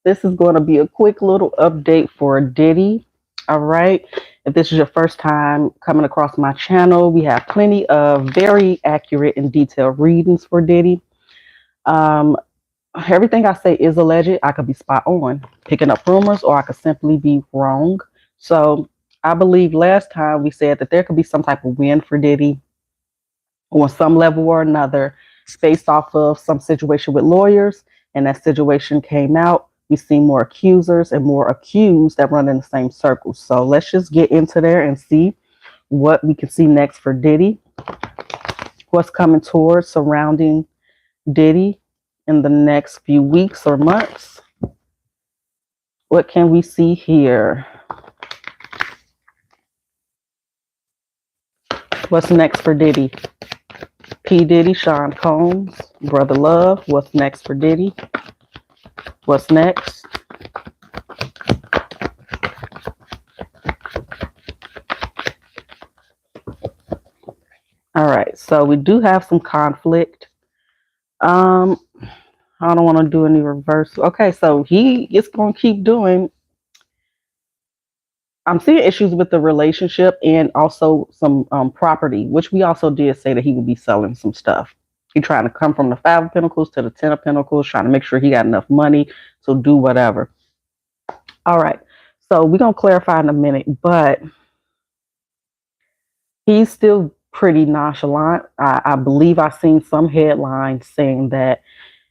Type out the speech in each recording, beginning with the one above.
This is going to be a quick little update for Diddy. All right. If this is your first time coming across my channel, we have plenty of very accurate and detailed readings for Diddy. Um, Everything I say is alleged. I could be spot on, picking up rumors, or I could simply be wrong. So I believe last time we said that there could be some type of win for Diddy on some level or another based off of some situation with lawyers, and that situation came out. We see more accusers and more accused that run in the same circles. So let's just get into there and see what we can see next for Diddy, what's coming towards surrounding Diddy in the next few weeks or months. What can we see here? What's next for Diddy? P. Diddy, Sean Combs, Brother Love. What's next for Diddy? What's next? All right, so we do have some conflict. I don't want to do any reverse. Okay, so he is going to keep doing. I'm seeing issues with the relationship and also some property, which we also did say that he would be selling some stuff. He trying to come from the Five of Pentacles to the Ten of Pentacles, trying to make sure he got enough money to do whatever. All right, so we're going to clarify in a minute, but he's still pretty nonchalant. I believe I've seen some headlines saying that,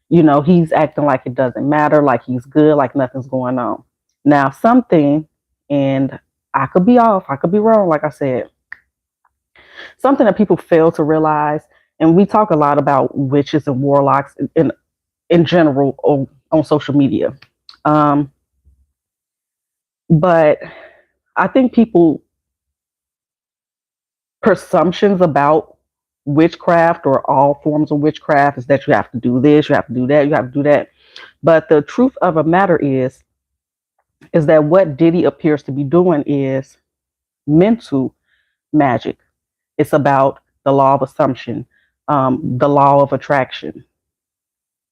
he's acting like it doesn't matter, like he's good, like nothing's going on. Now, something, and I could be off, I could be wrong, like I said, something that people fail to realize, and we talk a lot about witches and warlocks in general on social media. But I think people presumptions about witchcraft or all forms of witchcraft is that you have to do this, you have to do that, you have to do that. But the truth of a matter is that what Diddy appears to be doing is mental magic. It's about the law of assumption, the law of attraction.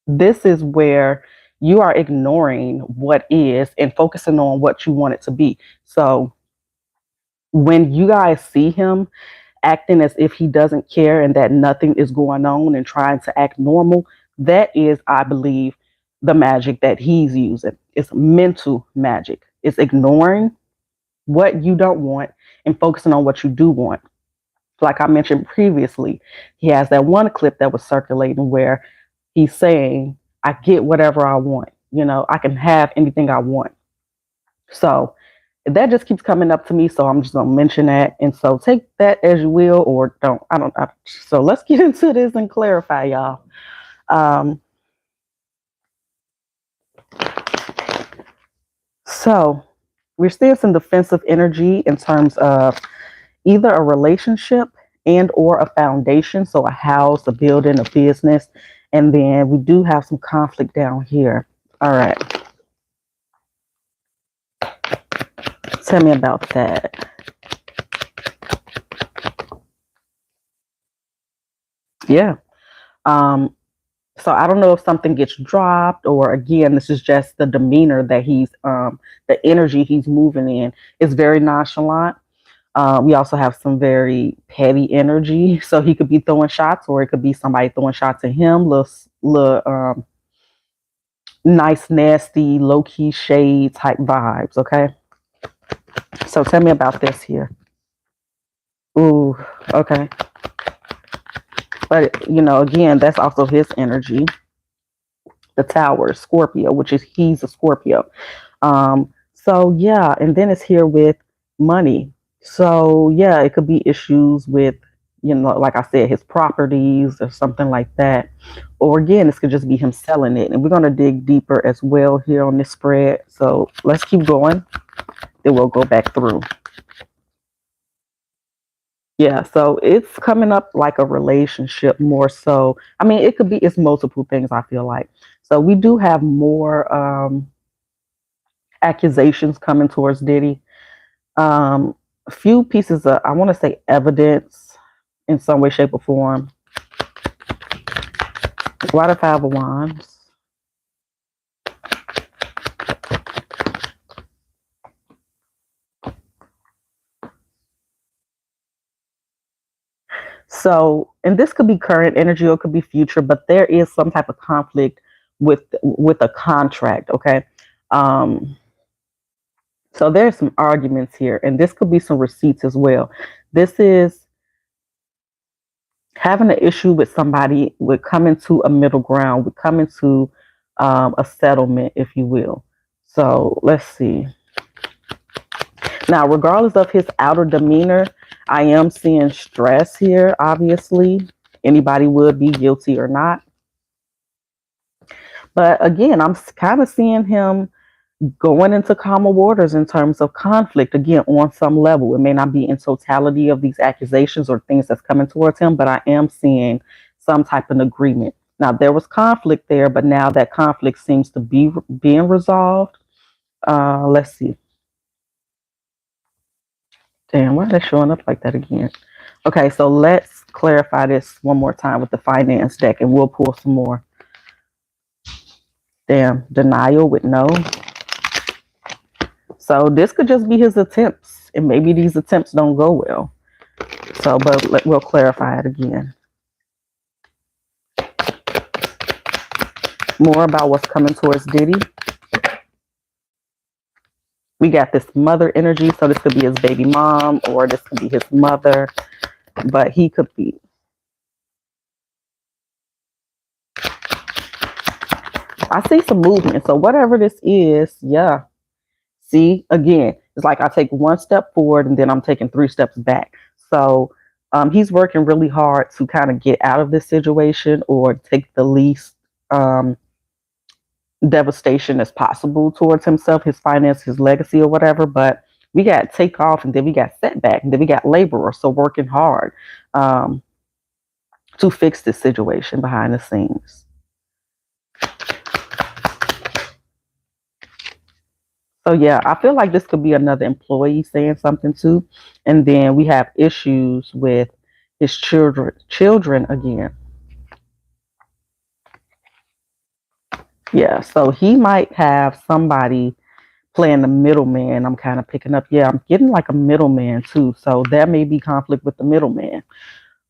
This is where you are ignoring what is and focusing on what you want it to be. So when you guys see him acting as if he doesn't care and that nothing is going on and trying to act normal, that is, I believe, the magic that he's using. It's mental magic. It's ignoring what you don't want and focusing on what you do want. Like I mentioned previously, he has that one clip that was circulating where he's saying, I get whatever I want. I can have anything I want. So that just keeps coming up to me, so I'm just gonna mention that. And so take that as you will, or don't. So let's get into this and clarify, y'all. So we're seeing some defensive energy in terms of either a relationship and or a foundation, so a house, a building, a business, and then we do have some conflict down here. All right. Tell me about that. Yeah. So I don't know if something gets dropped, or again, this is just the demeanor that the energy he's moving in is very nonchalant. We also have some very petty energy, so he could be throwing shots, or it could be somebody throwing shots at him. Little nice, nasty, low key shade type vibes. Okay. So tell me about this here. Ooh, okay. But again, that's also his energy. The Tower, Scorpio, which is he's a Scorpio. So yeah, and then it's here with money. So yeah, it could be issues with, like I said, his properties or something like that. Or again, this could just be him selling it. And we're gonna dig deeper as well here on this spread. So let's keep going. Then we'll go back through. Yeah, so it's coming up like a relationship more so. I mean, it's multiple things, I feel like. So we do have more accusations coming towards Diddy. A few pieces of, I want to say, evidence in some way, shape, or form. Why the Five of Wands? So, and this could be current energy or it could be future, but there is some type of conflict with a contract. Okay. Um, so there's some arguments here, and this could be some receipts as well. This is having an issue with somebody, with coming to a middle ground, with coming to a settlement, if you will. So let's see. Now, regardless of his outer demeanor, I am seeing stress here, obviously. Anybody would be guilty or not. But again, I'm kind of seeing him going into calmer waters in terms of conflict, again, on some level. It may not be in totality of these accusations or things that's coming towards him, but I am seeing some type of agreement. Now, there was conflict there, but now that conflict seems to be being resolved. Let's see. Damn, why are they showing up like that again? Okay, so let's clarify this one more time with the finance deck, and we'll pull some more. Damn, denial with no. So this could just be his attempts, and maybe these attempts don't go well. So, but we'll clarify it again. More about what's coming towards Diddy. We got this mother energy, so this could be his baby mom, or this could be his mother, but he could be. I see some movement, so whatever this is, yeah. See, again, it's like I take one step forward and then I'm taking 3 steps back. So he's working really hard to kind of get out of this situation or take the least devastation as possible towards himself, his finance, his legacy, or whatever. But we got takeoff, and then we got setback, and then we got laborer. So working hard to fix this situation behind the scenes. So yeah, I feel like this could be another employee saying something too. And then we have issues with his children again. Yeah, so he might have somebody playing the middleman. I'm kind of picking up. Yeah, I'm getting like a middleman too. So there may be conflict with the middleman.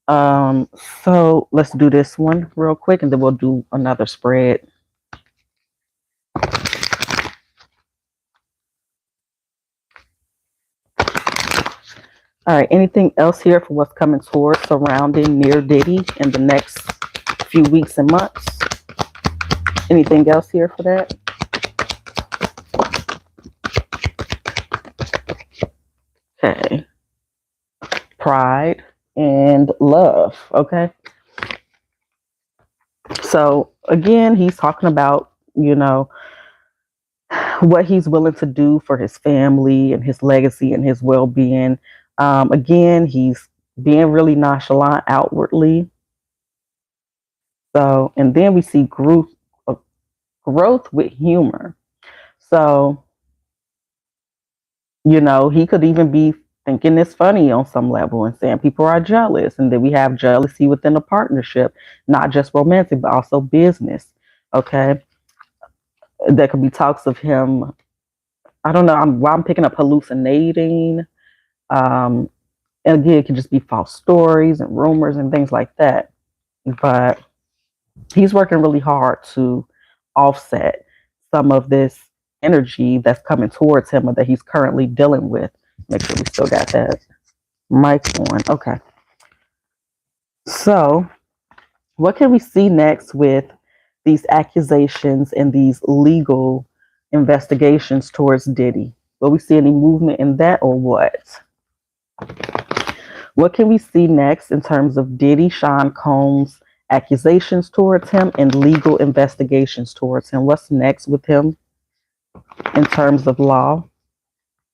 So let's do this one real quick, and then we'll do another spread. All right, anything else here for what's coming towards surrounding near Diddy in the next few weeks and months? Anything else here for that? Okay. Pride and love. Okay. So again, he's talking about, what he's willing to do for his family and his legacy and his well-being. Again, he's being really nonchalant outwardly. So, and then we see growth with humor. So, he could even be thinking it's funny on some level and saying people are jealous. And then we have jealousy within a partnership, not just romantic, but also business. Okay. There could be talks of him. I don't know. I'm picking up hallucinating. And again, it could just be false stories and rumors and things like that. But he's working really hard to offset some of this energy that's coming towards him or that he's currently dealing with. Make sure we still got that mic on. Okay. So, what can we see next with these accusations and these legal investigations towards Diddy? Will we see any movement in that or what? What can we see next in terms of Diddy, Sean Combs' accusations towards him and legal investigations towards him? What's next with him in terms of law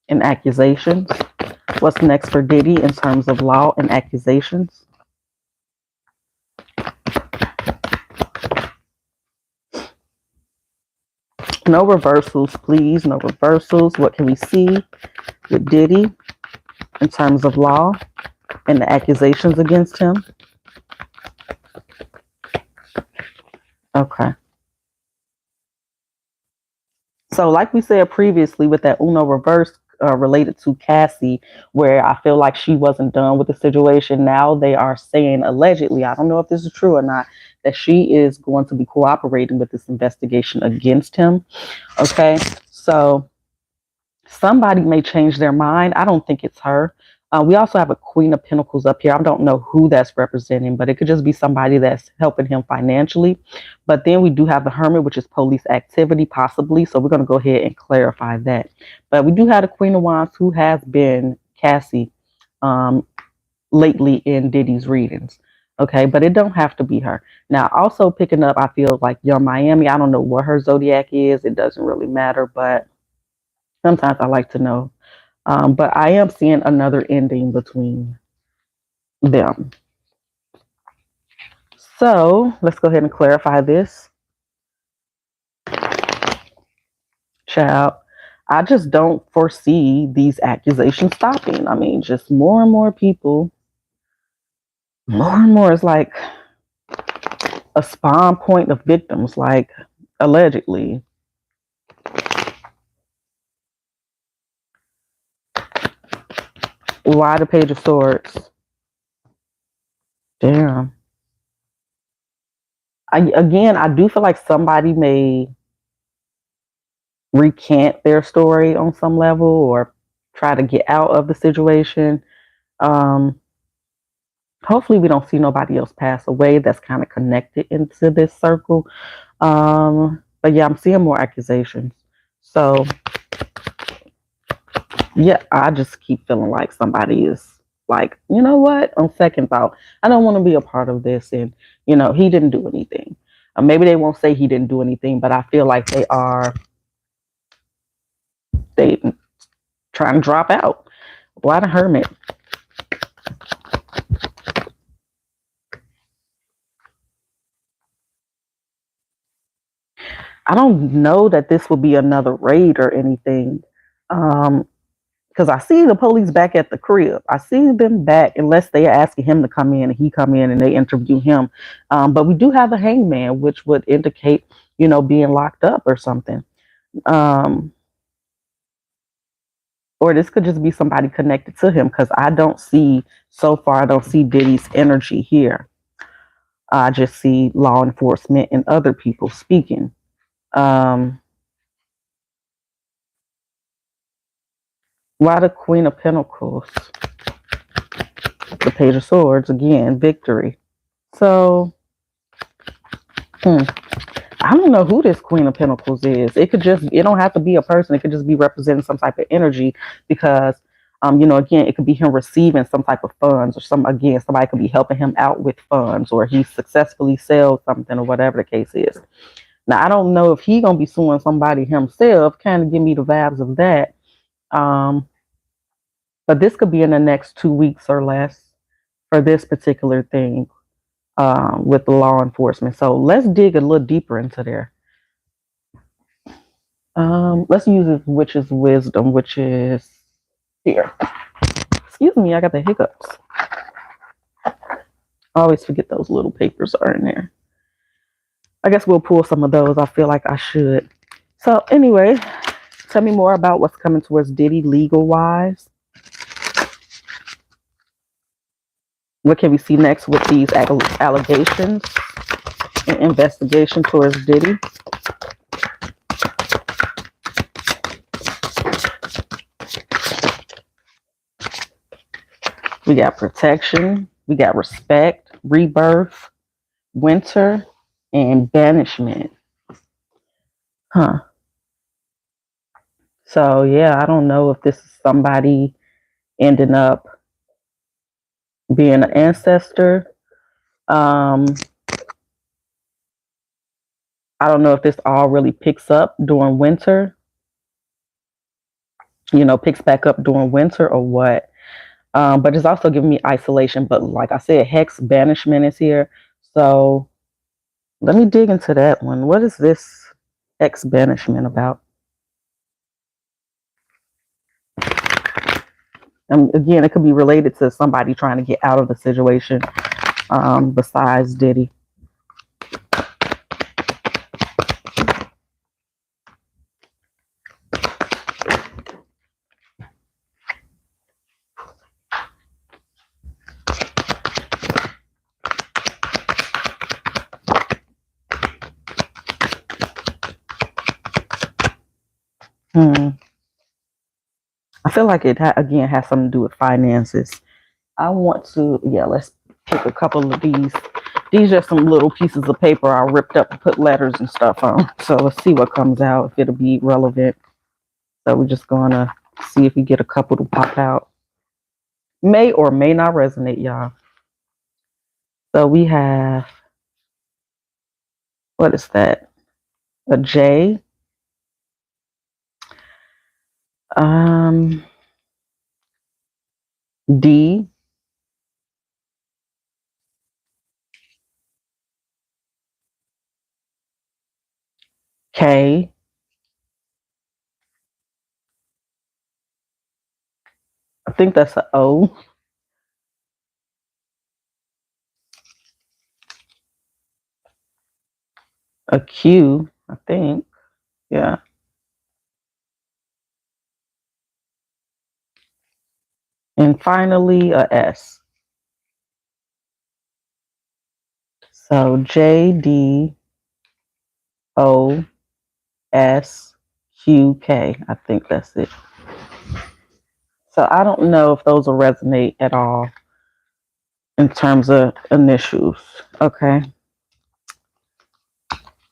and accusations? What's next for Diddy in terms of law and accusations? No reversals, please. No reversals. What can we see with Diddy in terms of law and the accusations against him? Okay. So like we said previously with that Uno reverse, related to Cassie, where I feel like she wasn't done with the situation. Now they are saying allegedly, I don't know if this is true or not, that she is going to be cooperating with this investigation against him. Okay, so somebody may change their mind. I don't think it's her. We also have a Queen of Pentacles up here. I don't know who that's representing, but it could just be somebody that's helping him financially. But then we do have the Hermit, which is police activity, possibly. So we're going to go ahead and clarify that. But we do have the Queen of Wands, who has been Cassie lately in Diddy's readings. Okay, but it don't have to be her. Now, also picking up, I feel like Young Miami. I don't know what her zodiac is. It doesn't really matter, but sometimes I like to know. But I am seeing another ending between them. So let's go ahead and clarify this. Child, I just don't foresee these accusations stopping. I mean, just more and more people, more and more is like a spawn point of victims, like allegedly. Why the Page of Swords? Damn. I do feel like somebody may recant their story on some level or try to get out of the situation. Hopefully we don't see nobody else pass away that's kind of connected into this circle. But yeah, I'm seeing more accusations. So yeah, I just keep feeling like somebody is like, you know what? On second thought, I don't want to be a part of this. And, he didn't do anything. Maybe they won't say he didn't do anything, but I feel like they trying to drop out. Why the Hermit? I don't know that this will be another raid or anything. Because I see the police back at the crib. I see them back unless they are asking him to come in and he come in and they interview him. But we do have a hangman, which would indicate, being locked up or something. Or this could just be somebody connected to him because I don't see Diddy's energy here. I just see law enforcement and other people speaking. Why the Queen of Pentacles? The Page of Swords, again, victory. So, I don't know who this Queen of Pentacles is. It don't have to be a person. It could just be representing some type of energy because, again, it could be him receiving some type of funds or somebody could be helping him out with funds or he successfully sells something or whatever the case is. Now, I don't know if he going to be suing somebody himself, kind of give me the vibes of that. But this could be in the next 2 weeks or less for this particular thing with the law enforcement. So let's dig a little deeper into there. Let's use this witch's wisdom, which is here. Excuse me, I got the hiccups. I always forget those little papers are in there. I guess we'll pull some of those. I feel like I should. So anyway, tell me more about what's coming towards Diddy legal wise. What can we see next with these allegations and investigation towards Diddy? We got protection, we got respect, rebirth, winter, and banishment. So yeah, I don't know if this is somebody ending up being an ancestor. I don't know if this all really picks up during winter. Picks back up during winter or what. But it's also giving me isolation. But like I said, hex banishment is here. So let me dig into that one. What is this hex banishment about? Again, it could be related to somebody trying to get out of the situation besides Diddy. Hmm. I feel like it again has something to do with finances. I want to, yeah, let's pick a couple of these. These are some little pieces of paper I ripped up to put letters and stuff on. So let's see what comes out, if it'll be relevant. So we're just going to see if we get a couple to pop out. May or may not resonate, y'all. So we have, what is that? A J. Um, D. K. I think that's a O. A Q, I think. Yeah. And finally, a S. So J, D, O, S, Q, K. I think that's it. So I don't know if those will resonate at all in terms of initials. Okay.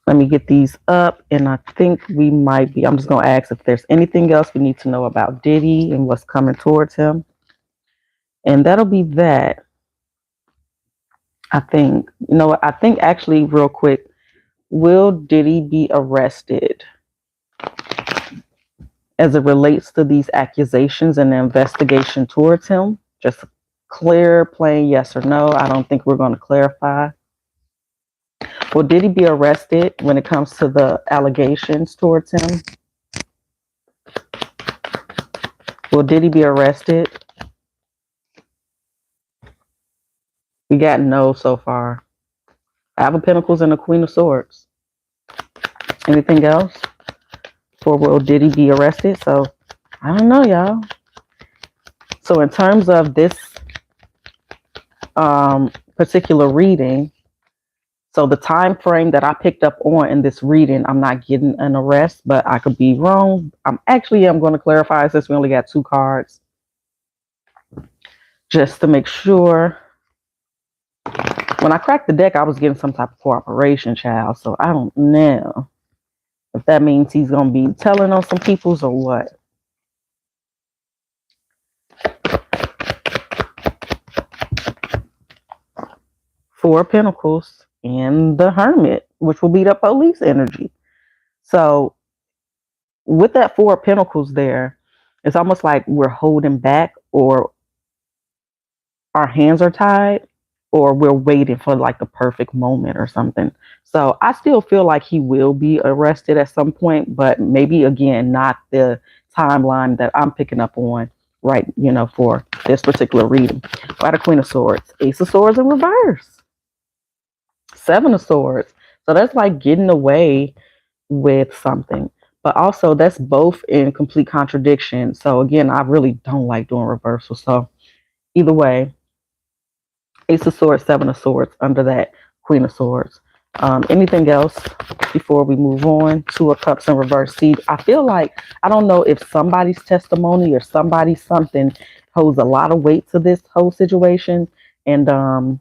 Let me get these up, and I think we might be. I'm just going to ask if there's anything else we need to know about Diddy and what's coming towards him. And that'll be that. I think, I think actually, real quick, will Diddy be arrested as it relates to these accusations and the investigation towards him? Just clear, plain yes or no. I don't think we're going to clarify. Will Diddy be arrested when it comes to the allegations towards him? Will Diddy be arrested? We got no so far. I have a Pentacles and a Queen of Swords. Anything else? For will Diddy be arrested? So I don't know, y'all. So in terms of this particular reading, so the time frame that I picked up on in this reading, I'm not getting an arrest, but I could be wrong. I'm going to clarify since we only got 2 cards, just to make sure. When I cracked the deck, I was getting some type of cooperation, child. So I don't know if that means he's going to be telling on some peoples or what. 4 of Pentacles and the Hermit, which will be the police energy. So with that 4 of Pentacles there, it's almost like we're holding back, or our hands are tied, or we're waiting for like the perfect moment or something. So I still feel like he will be arrested at some point, but maybe again, not the timeline that I'm picking up on, right? For this particular reading. Got a Queen of Swords, Ace of Swords in reverse, 7 of Swords. So that's like getting away with something, but also that's both in complete contradiction. So again, I really don't like doing reversal. So either way, Ace of Swords, 7 of Swords under that Queen of Swords. Anything else before we move on? 2 of Cups in reverse. See, I feel like, I don't know if somebody's testimony or somebody's something holds a lot of weight to this whole situation. And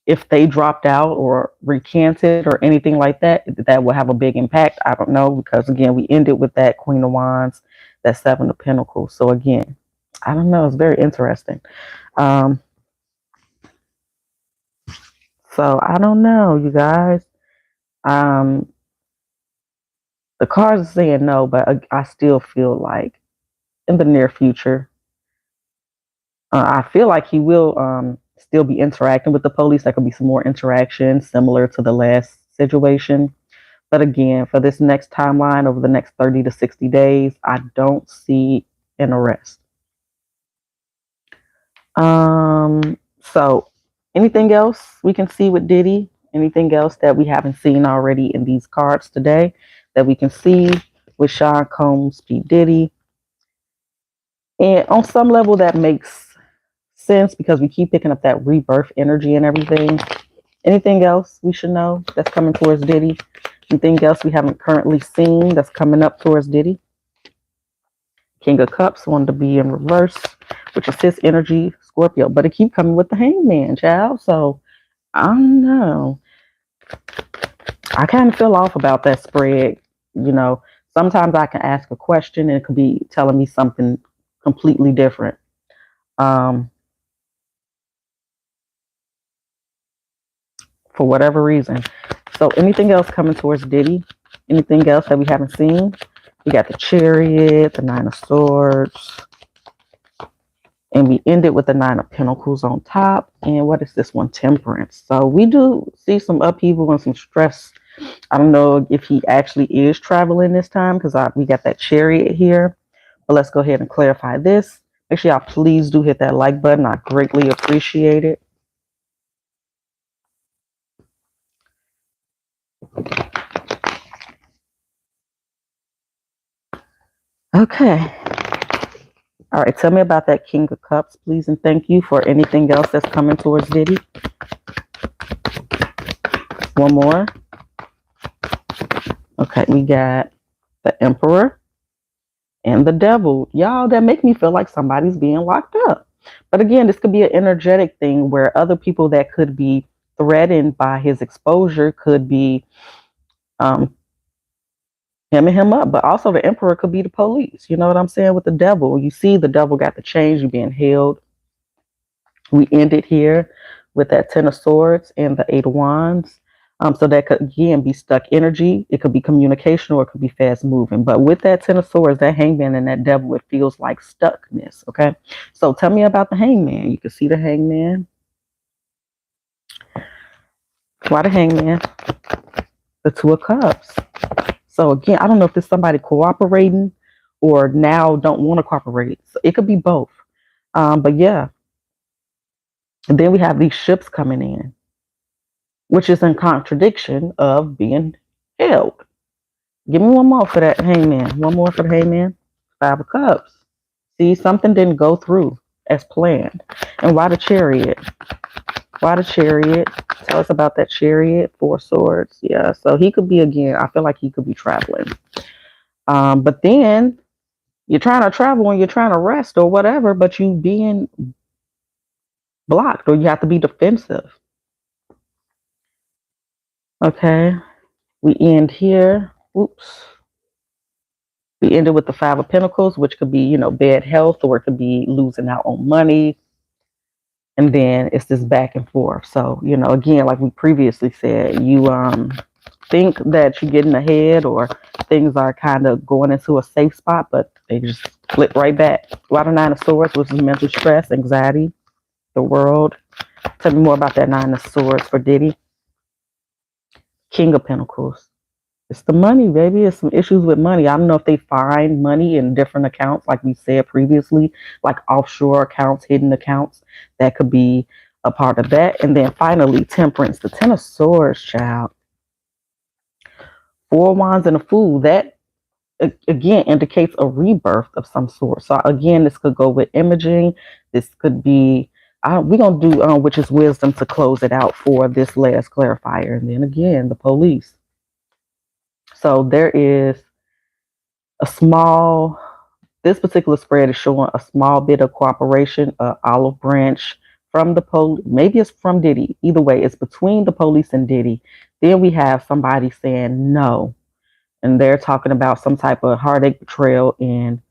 if they dropped out or recanted or anything like that, that will have a big impact. I don't know, because again, we ended with that Queen of Wands, that 7 of Pentacles. So again, I don't know. It's very interesting. So I don't know, you guys. The cards are saying no, but I still feel like in the near future, I feel like he will still be interacting with the police. There could be some more interaction similar to the last situation. But again, for this next timeline over the next 30 to 60 days, I don't see an arrest. So anything else we can see with Diddy? Anything else that we haven't seen already in these cards today that we can see with Sean Combs, P. Diddy? And on some level that makes sense because we keep picking up that rebirth energy and everything. Anything else we should know that's coming towards Diddy? Anything else we haven't currently seen that's coming up towards Diddy? King of Cups wanted to be in reverse, which is his energy, Scorpio. But it keep coming with the Hangman, child. So I don't know. I kind of feel off about that spread. You know, sometimes I can ask a question and it could be telling me something completely different. Um, for whatever reason. So anything else coming towards Diddy? Anything else that we haven't seen? We got the Chariot, the Nine of Swords, and we ended with the Nine of Pentacles on top. And what is this one? Temperance. So we do see some upheaval and some stress. I don't know if he actually is traveling this time because we got that Chariot here. But let's go ahead and clarify this. Make sure y'all please do hit that like button. I greatly appreciate it. Okay. All right, tell me about that King of Cups, please, and thank you for anything else that's coming towards Diddy. One more. Okay, we got the Emperor and the Devil. Y'all, that make me feel like somebody's being locked up. But again, this could be an energetic thing where other people that could be threatened by his exposure could be hemming him up. But also the Emperor could be the police. You know what I'm saying? With the Devil, you see the Devil got the chains, you're being held. We ended here with that Ten of Swords and the Eight of Wands. So that could, again, be stuck energy. It could be communication or it could be fast moving. But with that Ten of Swords, that Hangman and that Devil, it feels like stuckness, okay? So tell me about the Hangman. You can see the Hangman. Why the Hangman? The Two of Cups. So again, I don't know if there's somebody cooperating or now don't want to cooperate. So it could be both. But yeah. And then we have these ships coming in, which is in contradiction of being held. Give me one more for that Hangman. One more for the Hangman. Five of Cups. See, something didn't go through as planned. And why the Chariot? Why the Chariot? Tell us about that Chariot. Four Swords. Yeah, so he could be, again, I feel like he could be traveling. But then you're trying to travel and you're trying to rest or whatever, but you being blocked or you have to be defensive. Okay. We end here. Oops. We ended with the Five of Pentacles, which could be, bad health, or it could be losing out on money. And then it's this back and forth. So, again, like we previously said, you think that you're getting ahead or things are kind of going into a safe spot, but they just flip right back. Why the Nine of Swords, which is mental stress, anxiety, the world. Tell me more about that Nine of Swords for Diddy. King of Pentacles. It's the money, baby. It's some issues with money. I don't know if they find money in different accounts, like we said previously, like offshore accounts, hidden accounts. That could be a part of that. And then finally, Temperance, the Ten of Swords, child. Four of Wands and a Fool. That, again, indicates a rebirth of some sort. So again, this could go with imaging. This could be, we're going to do which is wisdom to close it out for this last clarifier. And then again, the police. So there is this particular spread is showing a small bit of cooperation, olive branch from the police. Maybe it's from Diddy. Either way, it's between the police and Diddy. Then we have somebody saying no. And they're talking about some type of heartache, betrayal, and,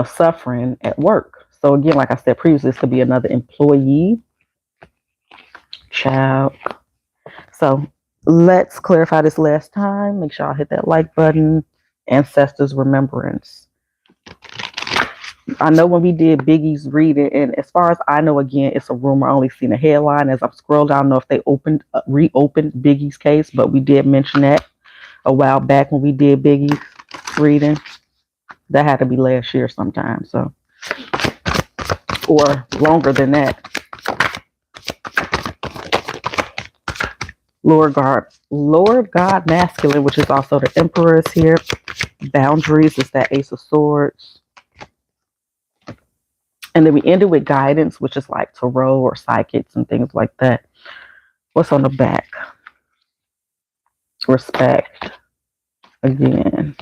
suffering at work. So again, like I said previously, this could be another employee. Child. So let's clarify this last time. Make sure I hit that like button. Ancestors Remembrance. I know when we did Biggie's reading, and as far as I know, again, it's a rumor. I only seen a headline. As I've scrolled down, I don't know if they reopened Biggie's case, but we did mention that a while back when we did Biggie's reading. That had to be last year sometime, so, or longer than that. Lord God masculine, which is also the Emperor, is here. Boundaries is that Ace of Swords. And then we ended with guidance, which is like tarot or psychics and things like that. What's on the back? Respect. Again.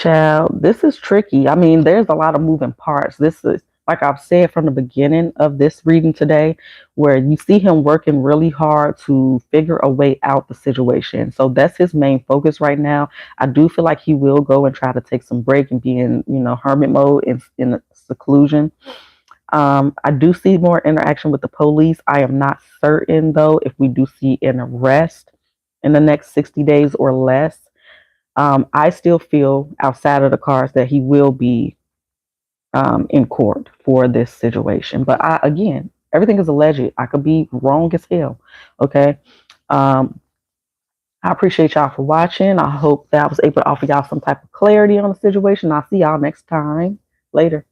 Child, this is tricky. I mean, there's a lot of moving parts. This is, like I've said from the beginning of this reading today, where you see him working really hard to figure a way out the situation. So that's his main focus right now. I do feel like he will go and try to take some break and be in, hermit mode in seclusion. I do see more interaction with the police. I am not certain though if we do see an arrest in the next 60 days or less. I still feel outside of the cards that he will be in court for this situation. But again, everything is alleged. I could be wrong as hell. Okay. Um, I appreciate y'all for watching. I hope that I was able to offer y'all some type of clarity on the situation. I'll see y'all next time. Later.